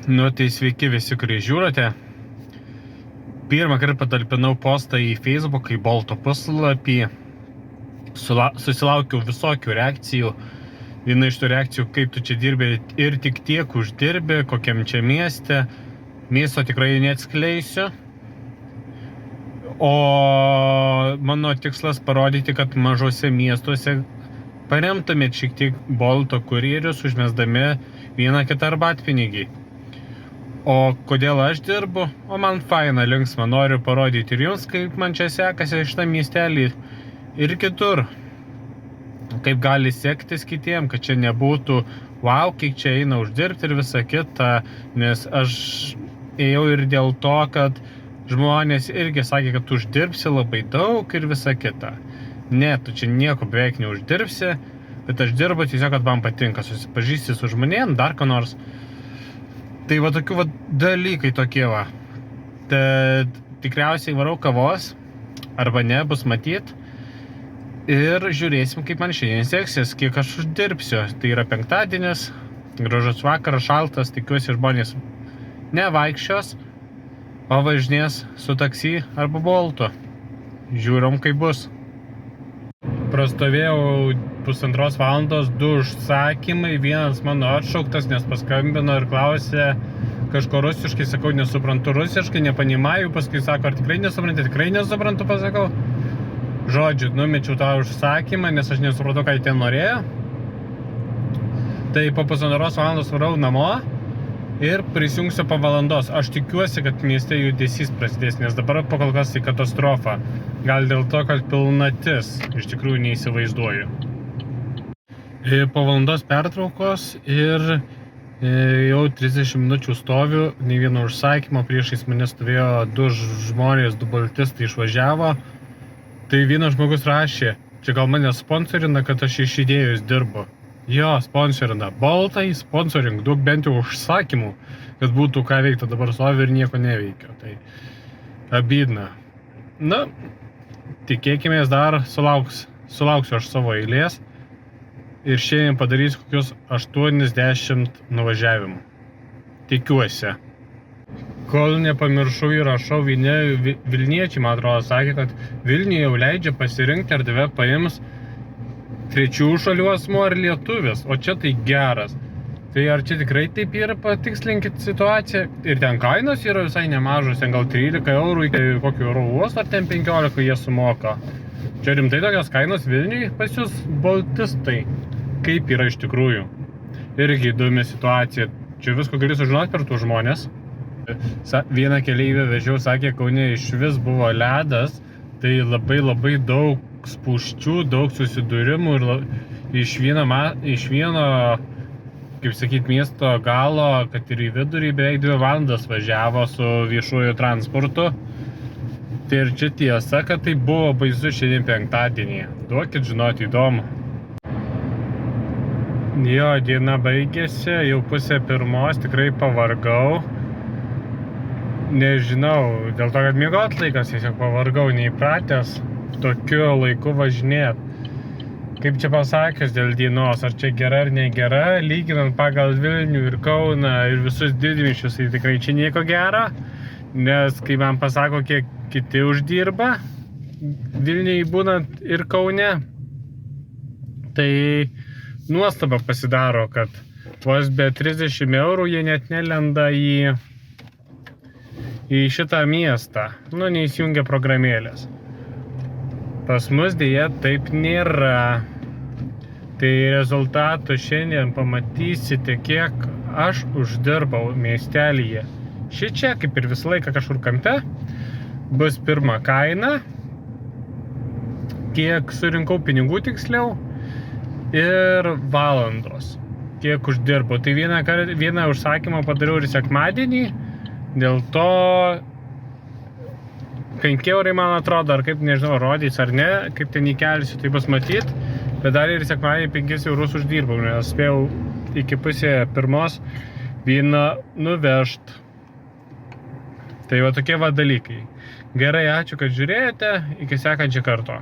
Nu, tai sveiki visi, kurie žiūrite. Pirmą kartą patalpinau postą į Facebook, į Bolto puslapį. Susilaukiau visokių reakcijų. Viena iš tų reakcijų, kaip tu čia dirbi ir tik tiek uždirbi, kokiam čia mieste. Miesto tikrai neatskleisiu. O mano tikslas parodyti, kad mažose miestuose paremtumėt šiek tiek Bolto kurjerius, užmesdami vieną kitą arbatpinigį. O kodėl aš dirbu? O man faina, linksma, noriu parodyti ir jums, kaip man čia sekasi šitą miestelį ir kitur. Kaip gali sektis kitiem, kad čia nebūtų wow, kiek čia eina uždirbti ir visa kita, nes aš ėjau ir dėl to, kad žmonės irgi sakė, kad tu uždirbsi labai daug ir visa kita. Ne, tu čia nieko beveik neuždirbsi, bet aš dirbu tiesiog, kad man patinka, susipažįsti su žmonėm, dar ką nors. Tai va tokių va dalykai tokie va. Tad tikriausiai varau kavos, arba ne, bus matyt. Ir žiūrėsim, kaip man šiandien seksis, kiek aš uždirbsiu. Tai yra penktadienis, gražus vakaras, šaltas, tikiuosi žmonės nevaikščios, o važinės su taksi arba Boltu. Žiūrim, kaip bus. Prastovėjau 1,5 valandos, 2 užsakymai, vienas mano atšauktas, nes paskambino ir klausė kažko rusiškai, sakau, nesuprantu rusiškai, nepanimaju, paskui sako, ar tikrai nesuprantu, pasakau. Žodžiu, numečiau tą užsakymą, nes aš nesupratau, ką jie ten norėjo. Tai po 1,5 valandos varau namo ir prisijungsiu po valandos. Aš tikiuosi, kad mieste judesys prasidės, nes dabar pakol kas tai katastrofa. Gal dėl to, kad pilnatis, iš tikrųjų neįsivaizduoju. Po valandos pertraukos ir jau 30 minučių stoviu, nei vieno užsakymo, priešais mane stovėjo 2 žmonės, 2 baltistai išvažiavo. Tai vienas žmogus rašė, čia gal mane sponsorina, kad aš iš idėjus dirbu. Jo, sponsorina. Boltai, sponsoring, duok bent jau užsakymų, kad būtų ką veikti, dabar stovi ir nieko neveikia. Tai abydna. Na, tikėkimės dar sulauksiu aš savo eilės ir šiandien padarysiu kokius 80 nuvažiavimų. Tikiuosi. Kol nepamiršau įrašau, Vilniečiai, man atrodo, sakė, kad Vilniuje jau leidžia pasirinkti, ar tave paims trečiųjų šalių asmuo ar lietuvis, o čia tai geras. Tai ar čia tikrai taip yra, patikslinkit situaciją? Ir ten kainos yra visai nemažos, ten gal 13 eurų iki kokio oro uosto, ar ten 15 jie sumoka. Čia rimtai tokios kainos Vilniui pas jūs baltistai. Kaip yra iš tikrųjų? Irgi įdomi situacija. Čia visko gali sužinoti per tų žmonės. Vieną keleivę vežiau, sakė, Kaune iš vis buvo ledas, tai labai daug spūsčių, daug susidūrimų ir iš vieno, kaip sakyt, miesto galo, kad ir į vidurį beveik 2 valandas važiavo su viešuoju transportu. Tai ir čia tiesa, kad tai buvo baisu šiandien penktadienį. Duokit žinoti, įdomu. Jo, diena baigėsi, jau 12:30, tikrai pavargau. Nežinau, dėl to, kad miegot laikas, tiesiog pavargau, neįpratęs tokiu laiku važinėt. Kaip čia pasakius dėl dienos, ar čia gera ar negera, lyginant pagal Vilnių ir Kauną ir visus didmiesčius, tai tikrai čia nieko gera, nes kai man pasako, kiek kiti uždirba Vilniui būnant ir Kaune, tai nuostaba pasidaro, kad vos be 30 eurų jie net nelenda į šitą miestą, neįsijungia programėlės. Pas mus dėja taip nėra. Tai rezultatų šiandien pamatysite, kiek aš uždirbau miestelyje. Šičia, kaip ir visą laiką kažkur kampe, bus pirma kaina, kiek surinkau pinigų tiksliau ir valandos, kiek uždirbau. Tai vieną užsakymą padariau ir sekmadienį, dėl to 5 eurai, man atrodo, ar kaip, nežinau, rodys ar ne, kaip ten įkelsiu, tai bus matyt, bet dar ir sekmadienį 5 eurus uždirbau, nes spėjau iki 12:30 vyną nuvežt. Tai va tokie va dalykai. Gerai, ačiū, kad žiūrėjote, iki sekančio karto.